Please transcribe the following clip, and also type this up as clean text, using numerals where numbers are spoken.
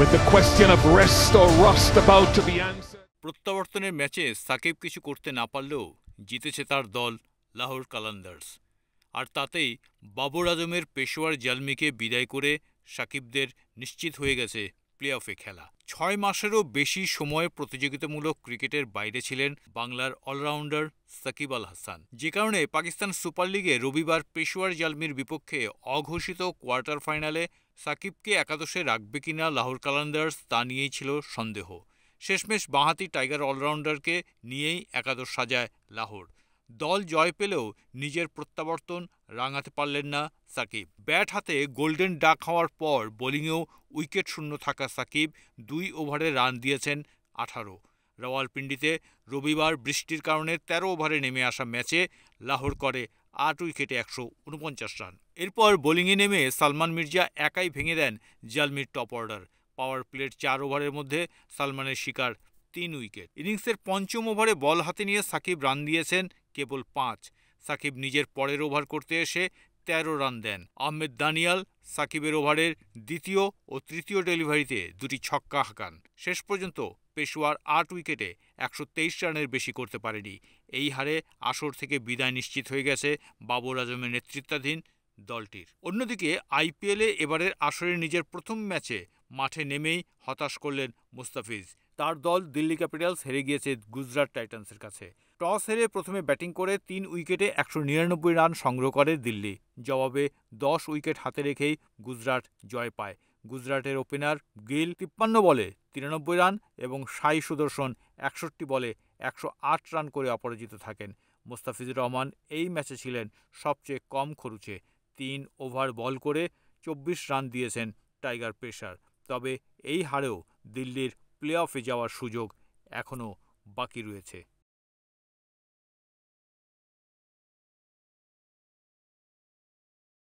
with the question of rest or rust about to be answered. প্রত্যাবর্তনের ম্যাচে সাকিব কিছু করতে না পারলেও জিতেছে তার দল লাহোর কালান্দার্স। আর তাতেই বাবর আজমের পেশোয়ার জালমিকে বিদায় করে সাকিবদের নিশ্চিত হয়ে গেছে প্লে অফে খেলা। ৬ মাসেরও বেশি সময় প্রতিযোগিতামূলক ক্রিকেটের বাইরে ছিলেন বাংলার অলরাউন্ডার সাকিব আল হাসান, যে কারণে পাকিস্তান সুপার লিগে রবিবার পেশোয়ার জালমির বিপক্ষে অঘোষিত কোয়ার্টার ফাইনালে সাকিবকে একাদশে রাখবে কিনা লাহোর কালান্দার্স তা নিয়েই ছিল সন্দেহ। শেষমেশ বাঁহাতি টাইগার অলরাউন্ডারকে নিয়েই একাদশ সাজায় লাহোর। দল জয় পেলেও নিজের প্রত্যাবর্তন রাঙাতে পারলেন না সাকিব। ব্যাট হাতে গোল্ডেন ডাক হওয়ার পর বোলিংয়েও উইকেট শূন্য থাকা সাকিব ২ ওভারে রান দিয়েছেন ১৮। রাওয়ালপিন্ডিতে রবিবার বৃষ্টির কারণে ১৩ ওভারে নেমে আসা ম্যাচে লাহোর করে ৮ উইকেটে ১৪৯ রান। এরপর বোলিংয়ে নেমে সালমান মির্জা একাই ভেঙে দেন জালমির টপ অর্ডার। পাওয়ার প্লের ৪ ওভারের মধ্যে সালমানের শিকার ৩ উইকেট। ইনিংসের পঞ্চম ওভারে বল হাতে নিয়ে সাকিব রান দিয়েছেন কেবল ৫। সাকিব নিজের পরের ওভার করতে এসে ১৩ রান দেন। আহমেদ দানিয়াল সাকিবের ওভারের দ্বিতীয় ও তৃতীয় ডেলিভারিতে ২টি ছক্কা হাঁকান। শেষ পর্যন্ত পেশোয়ার ৮ উইকেটে ১২৩ রানের বেশি করতে পারেনি। এই হারে আসর থেকে বিদায় নিশ্চিত হয়ে গেছে বাবর আজমের নেতৃত্বাধীন দলটির। অন্যদিকে আইপিএলে এবারের আসরে নিজের প্রথম ম্যাচে মাঠে নেমেই হতাশ করলেন মুস্তাফিজ। তার দল দিল্লি ক্যাপিটালস হেরে গিয়েছে গুজরাট টাইটান্সের কাছে। টস হেরে প্রথমে ব্যাটিং করে ৩ উইকেটে ১৯৯ রান সংগ্রহ করে দিল্লি। জবাবে ১০ উইকেট হাতে রেখেই গুজরাট জয় পায়। গুজরাটের ওপেনার গিল ৫৩ বলে ৯৩ রান এবং সাই সুদর্শন ৬১ বলে ১০৮ রান করে অপরাজিত থাকেন। মুস্তাফিজুর রহমান এই ম্যাচে ছিলেন সবচেয়ে কম খরচে। ৩ ওভার বল করে ২৪ রান দিয়েছেন টাইগার পেসার। তবে এই হারেও দিল্লির প্লে অফে যাওয়ার সুযোগ এখনও বাকি রয়েছে।